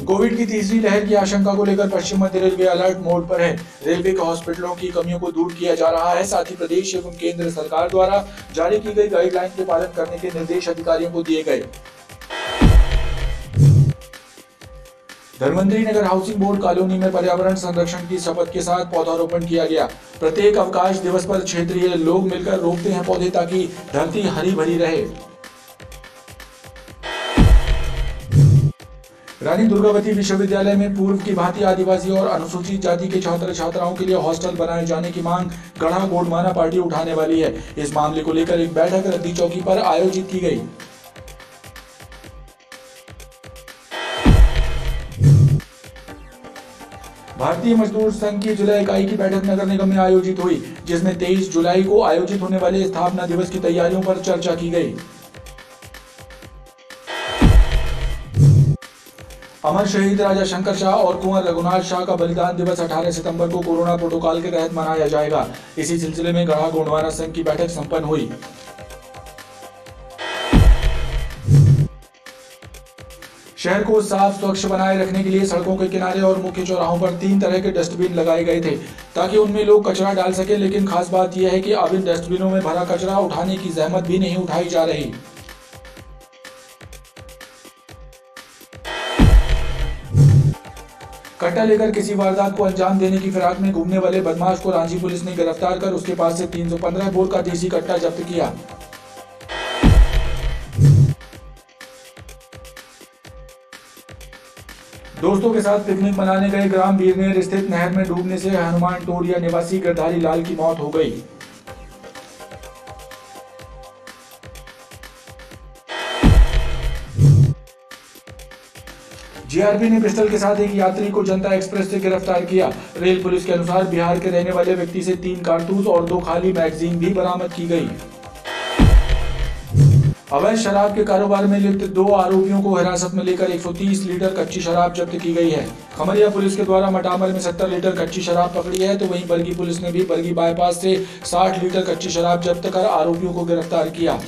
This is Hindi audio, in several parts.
कोविड की तीसरी लहर की आशंका को लेकर पश्चिम मध्य रेलवे अलर्ट मोड पर है। रेलवे के हॉस्पिटलों की कमियों को दूर किया जा रहा है। साथ ही प्रदेश एवं केंद्र सरकार द्वारा जारी की गई गाइडलाइन के पालन करने के निर्देश अधिकारियों को दिए गए। धनवंतरी नगर हाउसिंग बोर्ड कॉलोनी में पर्यावरण संरक्षण की शपथ के साथ पौधारोपण किया गया। प्रत्येक अवकाश दिवस पर क्षेत्रीय लोग मिलकर रोपते हैं पौधे ताकि धरती हरी भरी रहे। रानी दुर्गावती विश्वविद्यालय में पूर्व की भांति आदिवासी और अनुसूचित जाति के छात्र छात्राओं के लिए हॉस्टल बनाए जाने की मांग गढ़ा गोंडवाना पार्टी उठाने वाली है। इस मामले को लेकर एक बैठक रद्दी चौकी पर आयोजित की गई। भारतीय मजदूर संघ की जिला इकाई की बैठक नगर निगम में आयोजित हुई, जिसमें 23 जुलाई को आयोजित होने वाले स्थापना दिवस की तैयारियों पर चर्चा की गई। अमर शहीद राजा शंकर शाह और कुंवर रघुनाथ शाह का बलिदान दिवस 18 सितंबर को कोरोना प्रोटोकॉल के तहत मनाया जाएगा। इसी सिलसिले में गढ़ा गोंडवाना संघ की बैठक संपन्न हुई। शहर को साफ स्वच्छ बनाए रखने के लिए सड़कों के किनारे और मुख्य चौराहों पर 3 तरह के डस्टबिन लगाए गए थे ताकि उनमें लोग कचरा डाल सके, लेकिन खास बात यह है कि अब इन डस्टबिनों में भरा कचरा उठाने की जहमत भी नहीं उठाई जा रही। कट्टा लेकर किसी वारदात को अंजाम देने की फिराक में घूमने वाले बदमाश को रांची पुलिस ने गिरफ्तार कर उसके पास से 315 बोर का देसी कट्टा जब्त किया। दोस्तों के साथ पिकनिक मनाने गए ग्राम बीरनेर स्थित नहर में डूबने से हनुमान टोरिया निवासी गिरधारी लाल की मौत हो गई। जीआरपी ने पिस्टल के साथ एक यात्री को जनता एक्सप्रेस से गिरफ्तार किया। रेल पुलिस के अनुसार बिहार के रहने वाले व्यक्ति से 3 कारतूस और 2 खाली मैगजीन भी बरामद की गई। अवैध शराब के कारोबार में लिप्त 2 आरोपियों को हिरासत में लेकर 130 लीटर कच्ची शराब जब्त की गई है। खमरिया पुलिस के द्वारा मटामल में 70 लीटर कच्ची शराब पकड़ी है, तो वहीं बरगी पुलिस ने भी बरगी बाईपास से 60 लीटर कच्ची शराब जब्त कर आरोपियों को गिरफ्तार किया।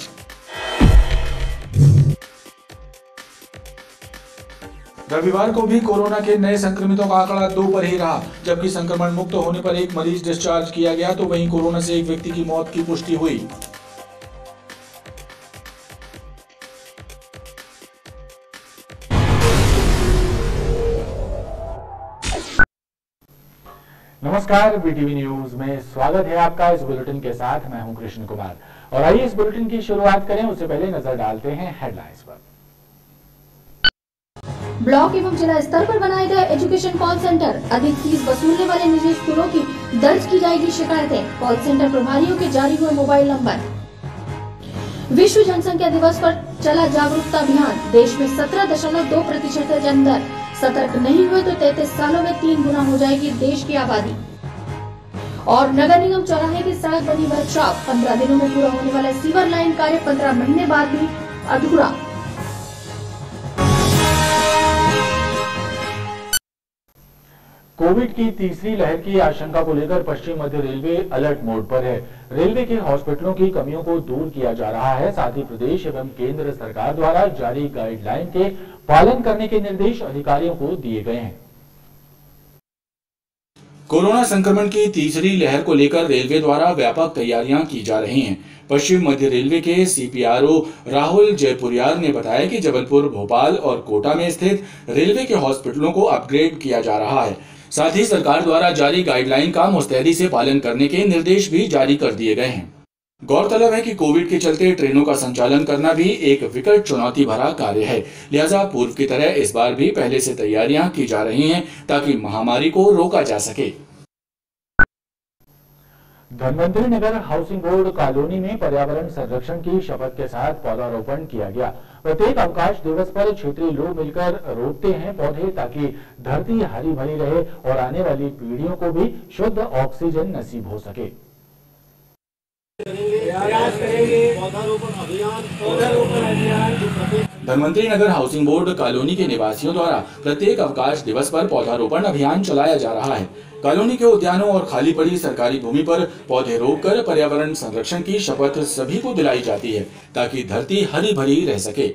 रविवार को भी कोरोना के नए संक्रमितों का आंकड़ा 2 पर ही रहा, जबकि संक्रमण मुक्त होने पर एक मरीज डिस्चार्ज किया गया, तो वहीं कोरोना से एक व्यक्ति की मौत की पुष्टि हुई। नमस्कार, बीटीवी न्यूज में स्वागत है आपका। इस बुलेटिन के साथ मैं हूं कृष्ण कुमार और आइए इस बुलेटिन की शुरुआत करें। उससे पहले नजर डालते हैं हेडलाइंस पर। ब्लॉक एवं जिला स्तर पर बनाए गए एजुकेशन कॉल सेंटर, अधिक फीस वसूलने वाले निजी स्कूलों की दर्ज की जाएगी शिकायतें। कॉल सेंटर प्रभारियों के जारी हुए मोबाइल नंबर। विश्व जनसंख्या दिवस पर चला जागरूकता अभियान, देश में 17.2% है जन दर। सतर्क नहीं हुए तो 33 सालों में 3 गुना हो जाएगी देश की आबादी। और नगर निगम चौराहे की सड़क बनी वर्कशॉप, 15 दिनों में पूरा होने वाला सीवर लाइन कार्य 15 महीने बाद भी अधूरा। कोविड की तीसरी लहर की आशंका को लेकर पश्चिम मध्य रेलवे अलर्ट मोड पर है। रेलवे के हॉस्पिटलों की कमियों को दूर किया जा रहा है। साथ ही प्रदेश एवं केंद्र सरकार द्वारा जारी गाइडलाइन के पालन करने के निर्देश अधिकारियों को दिए गए हैं। कोरोना संक्रमण की तीसरी लहर को लेकर रेलवे द्वारा व्यापक तैयारियां की जा रही हैं। पश्चिम मध्य रेलवे के सीपीआरओ राहुल जयपुरियार ने बताया कि जबलपुर, भोपाल और कोटा में स्थित रेलवे के हॉस्पिटलों को अपग्रेड किया जा रहा है। साथ ही सरकार द्वारा जारी गाइडलाइन का मुस्तैदी से पालन करने के निर्देश भी जारी कर दिए गए हैं। गौरतलब है कि कोविड के चलते ट्रेनों का संचालन करना भी एक विकट चुनौती भरा कार्य है, लिहाजा पूर्व की तरह इस बार भी पहले से तैयारियां की जा रही हैं ताकि महामारी को रोका जा सके। धनवंतरी नगर हाउसिंग बोर्ड कॉलोनी में पर्यावरण संरक्षण की शपथ के साथ पौधारोपण किया गया। प्रत्येक अवकाश दिवस पर क्षेत्रीय लोग मिलकर रोपते हैं पौधे ताकि धरती हरी भरी रहे और आने वाली पीढ़ियों को भी शुद्ध ऑक्सीजन नसीब हो सके। धनवंतरी नगर हाउसिंग बोर्ड कॉलोनी के निवासियों द्वारा प्रत्येक अवकाश दिवस पर पौधारोपण अभियान चलाया जा रहा है। कॉलोनी के उद्यानों और खाली पड़ी सरकारी भूमि पर पौधे रोपकर पर्यावरण संरक्षण की शपथ सभी को दिलाई जाती है ताकि धरती हरी भरी रह सके।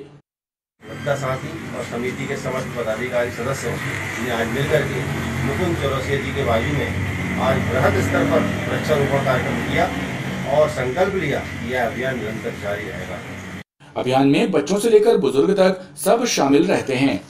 इसका साथी और समिति के समस्त पदाधिकारी सदस्यों ने आज मिलकर के मुकुंद चौरसिया जी के बाजू में आज बृहद स्तर पर वृक्षारोपण कार्यक्रम किया और संकल्प लिया कि यह अभियान निरंतर जारी रहेगा। अभियान में बच्चों से लेकर बुजुर्ग तक सब शामिल रहते हैं।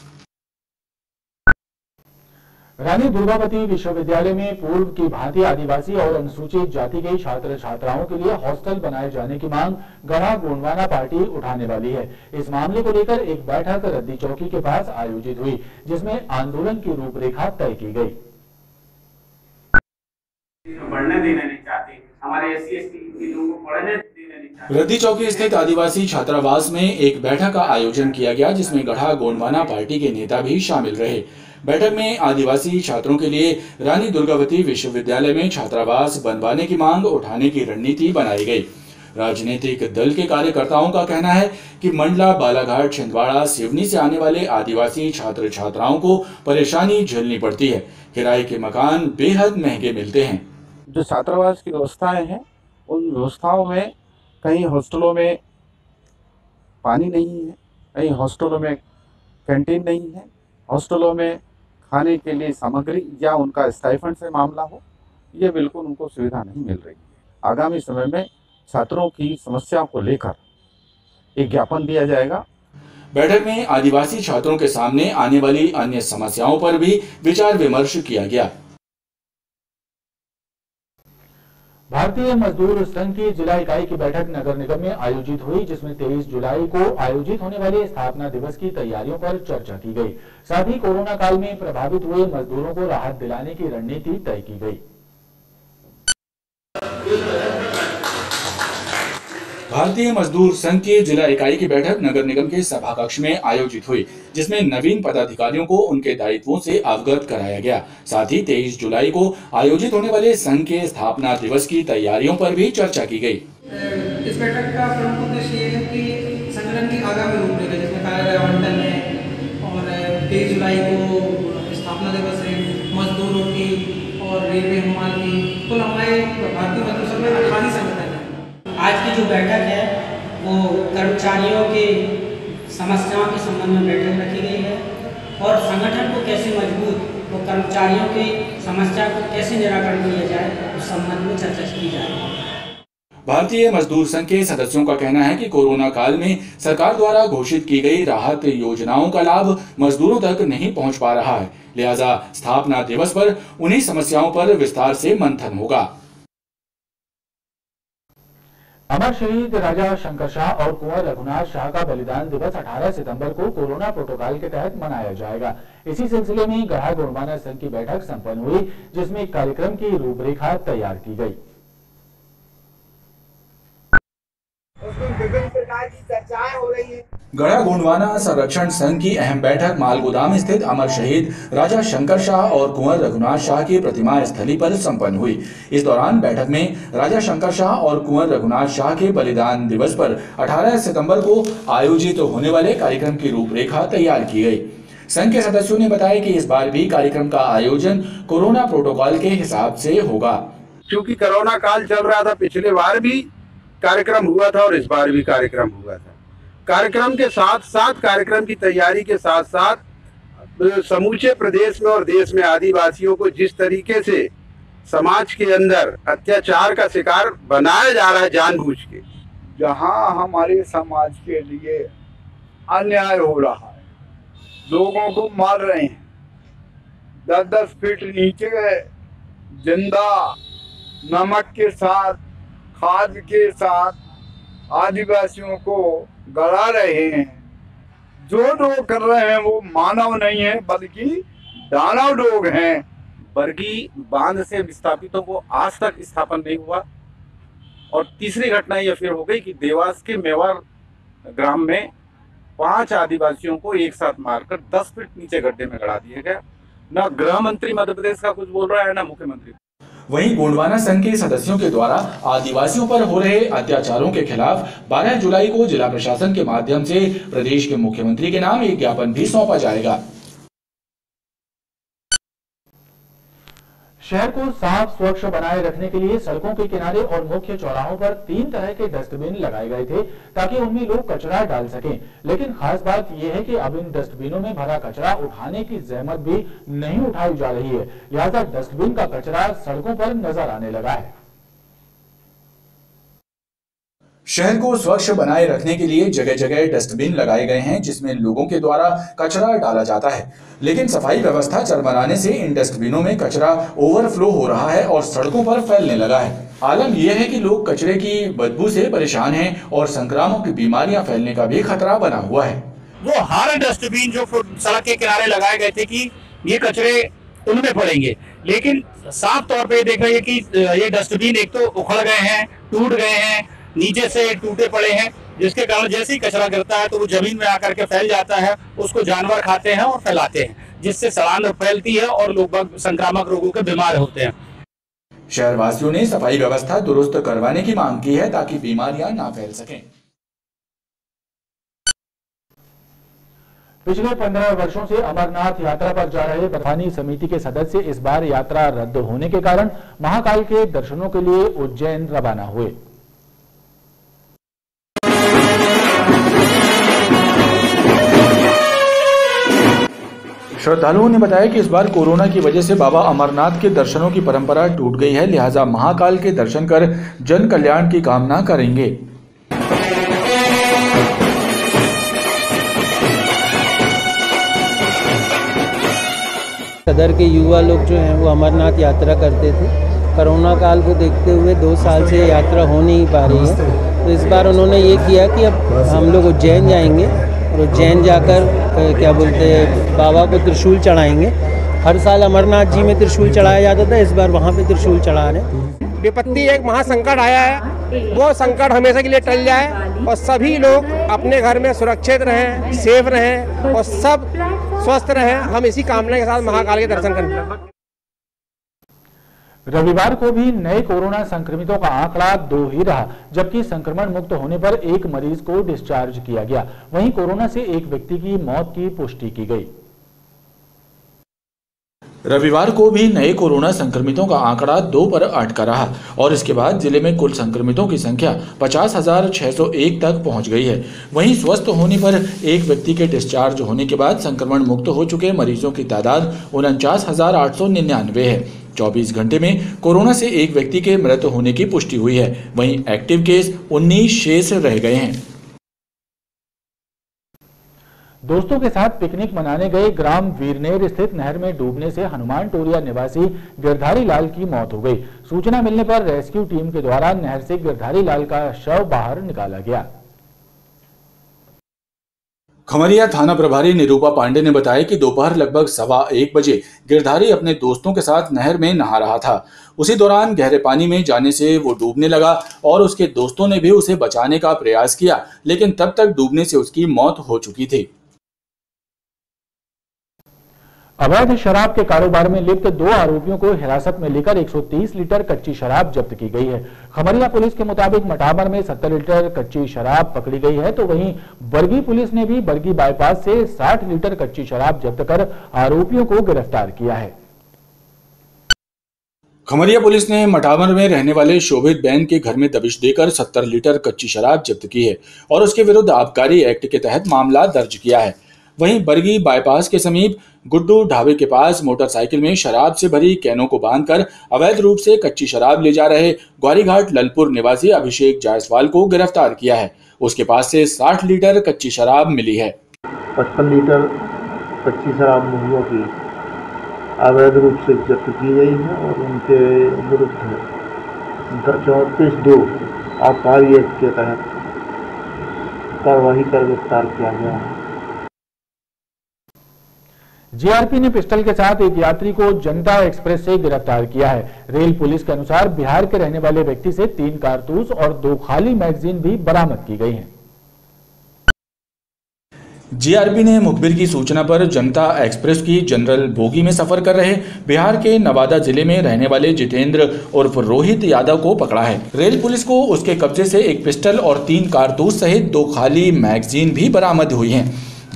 रानी दुर्गावती विश्वविद्यालय में पूर्व की भांति आदिवासी और अनुसूचित जाति के छात्र छात्राओं के लिए हॉस्टल बनाए जाने की मांग गढ़ा गोंडवाना पार्टी उठाने वाली है। इस मामले को लेकर एक बैठक रद्दी चौकी के पास आयोजित हुई, जिसमें आंदोलन की रूपरेखा तय की गई। बढ़ने देना नहीं चाहते, हमारे SC/ST लोगों को पढ़ने देना नहीं चाहते। रद्दी चौकी स्थित आदिवासी छात्रावास में एक बैठक का आयोजन किया गया, जिसमें गढ़ा गोंडवाना पार्टी के नेता भी शामिल रहे। बैठक में आदिवासी छात्रों के लिए रानी दुर्गावती विश्वविद्यालय में छात्रावास बनवाने की मांग उठाने की रणनीति बनाई गई। राजनीतिक दल के कार्यकर्ताओं का कहना है कि मंडला, बालाघाट, छिंदवाड़ा, सिवनी से आने वाले आदिवासी छात्र छात्राओं को परेशानी झेलनी पड़ती है। किराए के मकान बेहद महंगे मिलते हैं। जो छात्रावास की व्यवस्थाएं हैं, उन व्यवस्थाओं में कहीं हॉस्टलों में पानी नहीं है, कहीं हॉस्टलों में कैंटीन नहीं है, हॉस्टलों में खाने के लिए सामग्री या उनका स्टाइफंड से मामला हो, ये बिल्कुल उनको सुविधा नहीं मिल रही है। आगामी समय में छात्रों की समस्याओं को लेकर एक ज्ञापन दिया जाएगा। बैठक में आदिवासी छात्रों के सामने आने वाली अन्य समस्याओं पर भी विचार विमर्श किया गया। भारतीय मजदूर संघ की जिला इकाई की बैठक नगर निगम में आयोजित हुई, जिसमें 23 जुलाई को आयोजित होने वाले स्थापना दिवस की तैयारियों पर चर्चा की गई। साथ ही कोरोना काल में प्रभावित हुए मजदूरों को राहत दिलाने की रणनीति तय की गई। भारतीय मजदूर संघ की जिला इकाई की बैठक नगर निगम के सभा कक्ष में आयोजित हुई, जिसमें नवीन पदाधिकारियों को उनके दायित्वों से अवगत कराया गया। साथ ही 23 जुलाई को आयोजित होने वाले संघ के स्थापना दिवस की तैयारियों पर भी चर्चा की गई। इस बैठक का प्रमुख उद्देश्य ये है कि संगठन की आगामी रूपरेखा, जिसमें कार्यालय आवंटन है और 23 जुलाई को स्थापना दिवस है, मजदूरों की और रेलवे हमाल की, कुल हमारे भारतीय मजदूर संघ में 18 संगठन है। आज की जो बैठक है वो कर्मचारियों के समस्याओं के संबंध में बैठक रखी गई है और संगठन को कैसे मजबूत और कर्मचारियों की समस्या को कैसे निराकरण किया जाए उस संबंध में चर्चा की जाए। भारतीय मजदूर संघ के सदस्यों का कहना है कि कोरोना काल में सरकार द्वारा घोषित की गई राहत योजनाओं का लाभ मजदूरों तक नहीं पहुंच पा रहा है, लिहाजा स्थापना दिवस पर उन्हीं समस्याओं पर विस्तार से मंथन होगा। अमर शहीद राजा शंकर शाह और कुंवर रघुनाथ शाह का बलिदान दिवस 18 सितंबर को कोरोना प्रोटोकॉल के तहत मनाया जाएगा। इसी सिलसिले में गढ़ा गोंडवाना संघ की बैठक संपन्न हुई, जिसमें कार्यक्रम की रूपरेखा तैयार की गई। विभिन्न प्रकार की चर्चाएं हो रही है। गढ़ा गोंडवाना संरक्षण संघ की अहम बैठक मालगोदाम स्थित अमर शहीद राजा शंकर शाह और कुंवर रघुनाथ शाह की प्रतिमा स्थली पर संपन्न हुई। इस दौरान बैठक में राजा शंकर शाह और कुंवर रघुनाथ शाह के बलिदान दिवस पर 18 सितंबर को आयोजित होने वाले कार्यक्रम की रूपरेखा तैयार की गई। संघ के सदस्यों ने बताया कि इस बार भी कार्यक्रम का आयोजन कोरोना प्रोटोकॉल के हिसाब से होगा। क्योंकि कोरोना काल चल रहा था, पिछले बार भी कार्यक्रम हुआ था और इस बार भी कार्यक्रम हुआ था। कार्यक्रम के साथ साथ, कार्यक्रम की तैयारी के साथ साथ समूचे प्रदेश में और देश में आदिवासियों को जिस तरीके से समाज के अंदर अत्याचार का शिकार बनाया जा रहा है जानबूझ के, जहां हमारे समाज के लिए अन्याय हो रहा है, लोगों को मार रहे हैं, 10-10 फीट नीचे जिंदा नमक के साथ, खाद के साथ आदिवासियों को गला रहे हैं। जो लोग कर रहे हैं वो मानव नहीं है, बल्कि दानव लोग हैं। बरगी बांध से विस्थापितों को आज तक स्थापन नहीं हुआ। और तीसरी घटना यह फिर हो गई कि देवास के मेवार ग्राम में 5 आदिवासियों को एक साथ मारकर 10 फीट नीचे गड्ढे में गड़ा दिया गया। न गृह मंत्री मध्य प्रदेश का कुछ बोल रहा है, न मुख्यमंत्री। वहीं गोंडवाना संघ के सदस्यों के द्वारा आदिवासियों पर हो रहे अत्याचारों के खिलाफ 12 जुलाई को जिला प्रशासन के माध्यम से प्रदेश के मुख्यमंत्री के नाम एक ज्ञापन भी सौंपा जाएगा। शहर को साफ स्वच्छ बनाए रखने के लिए सड़कों के किनारे और मुख्य चौराहों पर 3 तरह के डस्टबिन लगाए गए थे ताकि उनमें लोग कचरा डाल सकें। लेकिन खास बात यह है कि अब इन डस्टबिनों में भरा कचरा उठाने की जहमत भी नहीं उठाई जा रही है, लिहाजा डस्टबिन का कचरा सड़कों पर नजर आने लगा है। शहर को स्वच्छ बनाए रखने के लिए जगह जगह डस्टबिन लगाए गए हैं जिसमें लोगों के द्वारा कचरा डाला जाता है, लेकिन सफाई व्यवस्था चरमराने से इन डस्टबिनों में कचरा ओवरफ्लो हो रहा है और सड़कों पर फैलने लगा है। आलम यह है कि लोग कचरे की बदबू से परेशान हैं और संक्रामक बीमारियां फैलने का भी खतरा बना हुआ है। वो हर डस्टबिन जो सड़क के किनारे लगाए गए थे कि ये कचरे उनमें पड़ेंगे, लेकिन साफ तौर पे देख रहे हैं कि ये डस्टबिन एक तो उखड़ गए हैं, टूट गए हैं, नीचे से टूटे पड़े हैं, जिसके कारण जैसे ही कचरा गिरता है तो वो जमीन में आकर के फैल जाता है, उसको जानवर खाते हैं और फैलाते हैं, जिससे सड़ान फैलती है और लोग संक्रामक रोगों के बीमार होते हैं। शहरवासियों ने सफाई व्यवस्था दुरुस्त करवाने की मांग की है ताकि बीमारियां ना फैल सकें। पिछले 15 वर्षों से अमरनाथ यात्रा पर जा रहे प्रधानी समिति के सदस्य इस बार यात्रा रद्द होने के कारण महाकाल के दर्शनों के लिए उज्जैन रवाना हुए। श्रद्धालुओं ने बताया कि इस बार कोरोना की वजह से बाबा अमरनाथ के दर्शनों की परंपरा टूट गई है, लिहाजा महाकाल के दर्शन कर जन कल्याण की कामना करेंगे। सदर के युवा लोग जो हैं वो अमरनाथ यात्रा करते थे। कोरोना काल को देखते हुए 2 साल से यात्रा हो नहीं पा रही है, तो इस बार उन्होंने ये किया कि अब हम लोग उज्जैन जाएंगे और उज्जैन जाकर क्या बोलते हैं बाबा को त्रिशूल चढ़ाएंगे। हर साल अमरनाथ जी में त्रिशूल चढ़ाया जाता था, इस बार वहाँ पे त्रिशूल चढ़ा रहे। विपत्ति एक महासंकट आया है, वो संकट हमेशा के लिए टल जाए और सभी लोग अपने घर में सुरक्षित रहें, सेफ रहें और सब स्वस्थ रहें। हम इसी कामना के साथ महाकाल के दर्शन करें। रविवार को भी नए कोरोना संक्रमितों का आंकड़ा 2 ही रहा, जबकि संक्रमण मुक्त होने पर एक मरीज को डिस्चार्ज किया गया। वहीं कोरोना से एक व्यक्ति की मौत की पुष्टि की गई। रविवार को भी नए कोरोना संक्रमितों का आंकड़ा 2 पर अटका रहा और इसके बाद जिले में कुल संक्रमितों की संख्या 50,601 तक पहुंच गई है। वहीं स्वस्थ होने पर एक व्यक्ति के डिस्चार्ज होने के बाद संक्रमण मुक्त हो चुके मरीजों की तादाद 49,899 है। 24 घंटे में कोरोना से एक व्यक्ति के मृत होने की पुष्टि हुई है। वहीं एक्टिव केस 19 शेष रह गए हैं। दोस्तों के साथ पिकनिक मनाने गए ग्राम वीरनेर स्थित नहर में डूबने से हनुमान टोरिया निवासी गिरधारी लाल की मौत हो गई। सूचना मिलने पर रेस्क्यू टीम के द्वारा नहर से गिरधारी लाल का शव बाहर निकाला गया। खमरिया थाना प्रभारी निरूपा पांडे ने बताया कि दोपहर लगभग 1:15 बजे गिरधारी अपने दोस्तों के साथ नहर में नहा रहा था। उसी दौरान गहरे पानी में जाने से वो डूबने लगा और उसके दोस्तों ने भी उसे बचाने का प्रयास किया, लेकिन तब तक डूबने से उसकी मौत हो चुकी थी। अवैध शराब के कारोबार में लिप्त 2 आरोपियों को हिरासत में लेकर 130 लीटर कच्ची शराब जब्त की गई है। खमरिया पुलिस के मुताबिक मटाबर में 70 लीटर कच्ची शराब पकड़ी गई है, तो वहीं बरगी पुलिस ने भी बरगी बाईपास से 60 लीटर कच्ची शराब जब्त कर आरोपियों को गिरफ्तार किया है। खमरिया पुलिस ने मटावर में रहने वाले शोभित बैन के घर में दबिश देकर 70 लीटर कच्ची शराब जब्त की है और उसके विरुद्ध आबकारी एक्ट के तहत मामला दर्ज किया है। वहीं बरगी बाईपास के समीप गुड्डू ढाबे के पास मोटरसाइकिल में शराब से भरी कैनों को बांधकर अवैध रूप से कच्ची शराब ले जा रहे ग्वारीघाट ललपुर निवासी अभिषेक जायसवाल को गिरफ्तार किया है। उसके पास से 60 लीटर कच्ची शराब मिली है। 55 लीटर कच्ची शराब मुहैया की अवैध रूप से जब्त की गई है और उनके विरुद्ध 34(2) आबकारी एक्ट के तहत कार्रवाई कर गिरफ्तार किया गया है। जीआरपी ने पिस्टल के साथ एक यात्री को जनता एक्सप्रेस से गिरफ्तार किया है। रेल पुलिस के अनुसार बिहार के रहने वाले व्यक्ति से 3 कारतूस और 2 खाली मैगजीन भी बरामद की गई हैं। जीआरपी ने मुखबिर की सूचना पर जनता एक्सप्रेस की जनरल बोगी में सफर कर रहे बिहार के नवादा जिले में रहने वाले जितेंद्र उर्फ रोहित यादव को पकड़ा है। रेल पुलिस को उसके कब्जे से एक पिस्टल और 3 कारतूस सहित 2 खाली मैगजीन भी बरामद हुई हैं।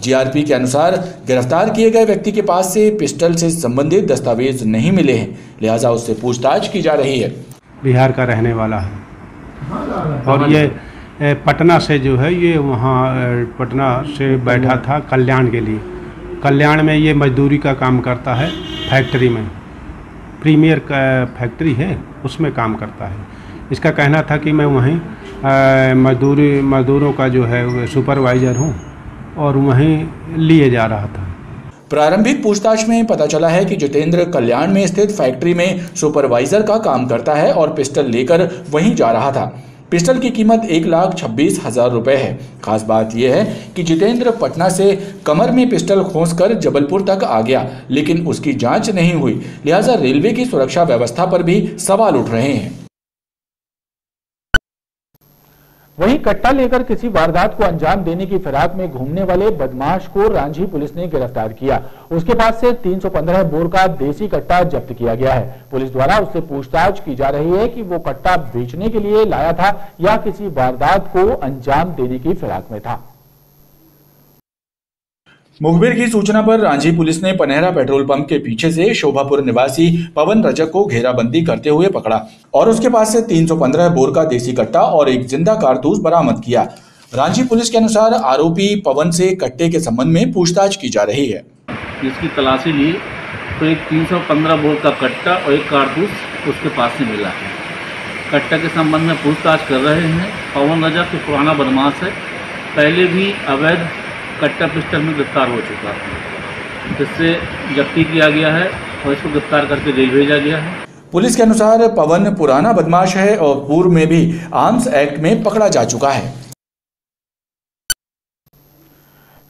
जीआरपी के अनुसार गिरफ्तार किए गए व्यक्ति के पास से पिस्टल से संबंधित दस्तावेज नहीं मिले हैं, लिहाजा उससे पूछताछ की जा रही है। बिहार का रहने वाला है और ये पटना से जो है ये वहाँ पटना से बैठा था कल्याण के लिए। कल्याण में ये मजदूरी का काम करता है, फैक्ट्री में प्रीमियर का फैक्ट्री है उसमें काम करता है। इसका कहना था कि मैं वहीं मजदूरों का जो है सुपरवाइज़र हूँ और वहीं लिए जा रहा था। प्रारंभिक पूछताछ में पता चला है कि जितेंद्र कल्याण में स्थित फैक्ट्री में सुपरवाइजर का काम करता है और पिस्टल लेकर वहीं जा रहा था। पिस्टल की कीमत 1,26,000 रुपए है। खास बात यह है कि जितेंद्र पटना से कमर में पिस्टल खोंसकर जबलपुर तक आ गया, लेकिन उसकी जांच नहीं हुई, लिहाजा रेलवे की सुरक्षा व्यवस्था पर भी सवाल उठ रहे हैं। वहीं कट्टा लेकर किसी वारदात को अंजाम देने की फिराक में घूमने वाले बदमाश को रांझी पुलिस ने गिरफ्तार किया। उसके पास से 315 बोर का देसी कट्टा जब्त किया गया है। पुलिस द्वारा उससे पूछताछ की जा रही है कि वो कट्टा बेचने के लिए लाया था या किसी वारदात को अंजाम देने की फिराक में था। मुखबिर की सूचना पर रांझी पुलिस ने पनेरा पेट्रोल पंप के पीछे से शोभापुर निवासी पवन रजक को घेराबंदी करते हुए पकड़ा और उसके पास से 315 बोर का देसी कट्टा और एक जिंदा कारतूस बरामद किया। रांझी पुलिस के अनुसार आरोपी पवन से कट्टे के संबंध में पूछताछ की जा रही है। जिसकी तलाशी ली तो एक 315 बोर का कट्टा और एक कारतूस उसके पास से मिला है। कट्टा के संबंध में पूछताछ कर रहे हैं। पवन रजक तो पुराना बदमाश है, पहले भी अवैध कट्टा पिस्टल में गिरफ्तार हो चुका है, जिससे जब्ती किया गया है और इसको गिरफ्तार करके जेल भेजा गया है। पुलिस के अनुसार पवन पुराना बदमाश है और पूर्व में भी आर्म्स एक्ट में पकड़ा जा चुका है।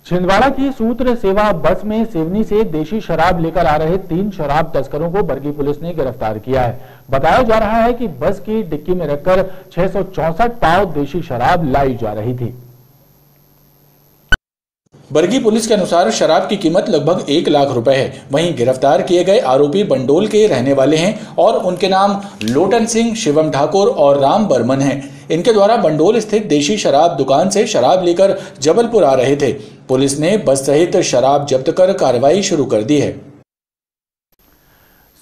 छिंदवाड़ा की सूत्र सेवा बस में सिवनी से देशी शराब लेकर आ रहे 3 शराब तस्करों को बरगी पुलिस ने गिरफ्तार किया है। बताया जा रहा है कि बस की डिक्की में रखकर 664 पाव देशी शराब लाई जा रही थी। बरगी पुलिस के अनुसार शराब की कीमत लगभग 1 लाख रुपए है। वहीं गिरफ्तार किए गए आरोपी बंडोल के रहने वाले हैं और उनके नाम लोटन सिंह, शिवम ठाकुर और राम बर्मन हैं। इनके द्वारा बंडोल स्थित देशी शराब दुकान से शराब लेकर जबलपुर आ रहे थे। पुलिस ने बस सहित शराब जब्त कर कार्रवाई शुरू कर दी है।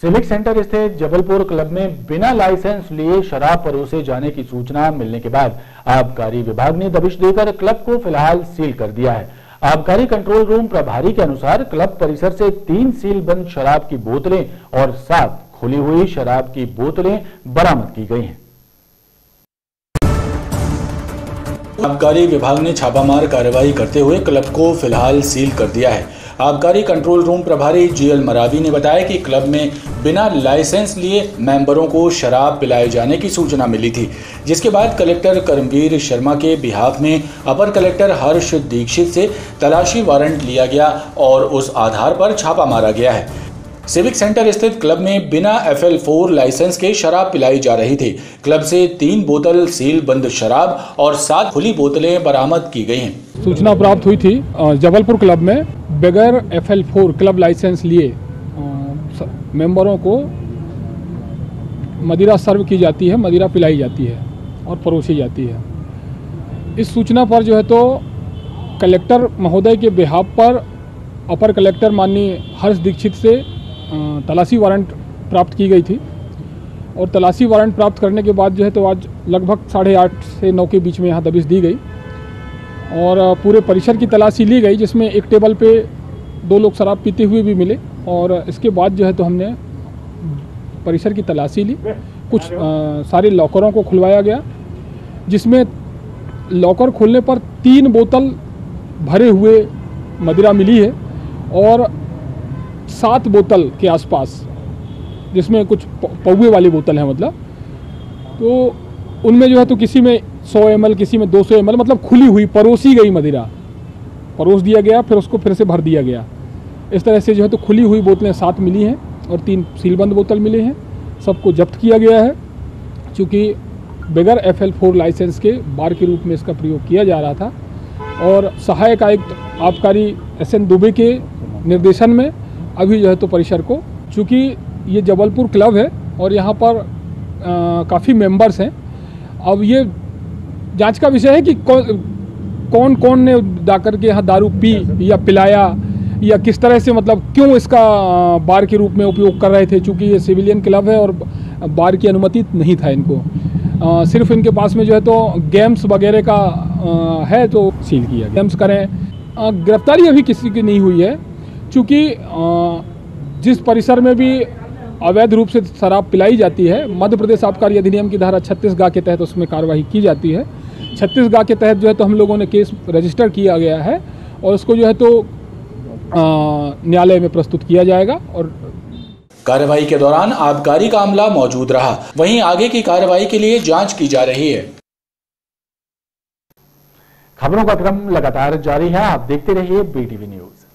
सिविक सेंटर स्थित जबलपुर क्लब में बिना लाइसेंस लिए शराब परोसे जाने की सूचना मिलने के बाद आबकारी विभाग ने दबिश देकर क्लब को फिलहाल सील कर दिया है। आबकारी कंट्रोल रूम प्रभारी के अनुसार क्लब परिसर से 3 सीलबंद शराब की बोतलें और 7 खुली हुई शराब की बोतलें बरामद की गई हैं। आबकारी विभाग ने छापामार कार्रवाई करते हुए क्लब को फिलहाल सील कर दिया है। आबकारी कंट्रोल रूम प्रभारी जीएल मरावी ने बताया कि क्लब में बिना लाइसेंस लिए मेंबरों को शराब पिलाए जाने की सूचना मिली थी, जिसके बाद कलेक्टर करमवीर शर्मा के बिहाफ में अपर कलेक्टर हर्ष दीक्षित से तलाशी वारंट लिया गया और उस आधार पर छापा मारा गया है। सिविक सेंटर स्थित क्लब में बिना FL4 लाइसेंस के शराब पिलाई जा रही थी। क्लब से 3 बोतल सील बंद शराब और 7 खुली बोतलें बरामद की गई हैं। सूचना प्राप्त हुई थी जबलपुर क्लब में बगैर FL4 क्लब लाइसेंस लिए मेंबरों को मदिरा सर्व की जाती है, मदिरा पिलाई जाती है और परोसी जाती है। इस सूचना पर जो है तो कलेक्टर महोदय के बिहाफ पर अपर कलेक्टर माननीय हर्ष दीक्षित से तलाशी वारंट प्राप्त की गई थी और तलाशी वारंट प्राप्त करने के बाद जो है तो आज लगभग 8:30 से 9 के बीच में यहाँ दबिश दी गई और पूरे परिसर की तलाशी ली गई, जिसमें एक टेबल पे 2 लोग शराब पीते हुए भी मिले और इसके बाद जो है तो हमने परिसर की तलाशी ली। कुछ सारे लॉकरों को खुलवाया गया, जिसमें लॉकर खोलने पर 3 बोतल भरे हुए मदिरा मिली है और 7 बोतल के आसपास, जिसमें कुछ पौवे वाली बोतल है मतलब, तो उनमें जो है तो किसी में 100 ml, किसी में 200 ml, मतलब खुली हुई परोसी गई मदिरा परोस दिया गया, फिर उसको फिर से भर दिया गया। इस तरह से जो है तो खुली हुई बोतलें 7 मिली हैं और 3 सीलबंद बोतल मिले हैं। सबको जब्त किया गया है, चूँकि बगैर FL4 लाइसेंस के बार के रूप में इसका प्रयोग किया जा रहा था और सहायक आयुक्त आबकारी SN दुबे के निर्देशन में अभी जो है तो परिसर को, चूँकि ये जबलपुर क्लब है और यहाँ पर काफ़ी मेंबर्स हैं, अब ये जांच का विषय है कि कौन कौन ने जाकर के यहाँ दारू पी या पिलाया या किस तरह से, मतलब क्यों इसका बार के रूप में उपयोग कर रहे थे। चूँकि ये सिविलियन क्लब है और बार की अनुमति नहीं था इनको, सिर्फ इनके पास में जो है तो गेम्स वगैरह का है तो सील किया। गेम्स करें, गिरफ्तारी अभी किसी की नहीं हुई है, चूँकि जिस परिसर में भी अवैध रूप से शराब पिलाई जाती है, मध्य प्रदेश आबकारी अधिनियम की धारा 36(ग) के तहत उसमें कार्रवाई की जाती है। 36(ग) के तहत जो है तो हम लोगों ने केस रजिस्टर किया गया है और उसको जो है तो न्यायालय में प्रस्तुत किया जाएगा। और कार्रवाई के दौरान आबकारी का अमला मौजूद रहा। वहीं आगे की कार्रवाई के लिए जांच की जा रही है। खबरों का क्रम लगातार जारी है, आप देखते रहिए BTV न्यूज।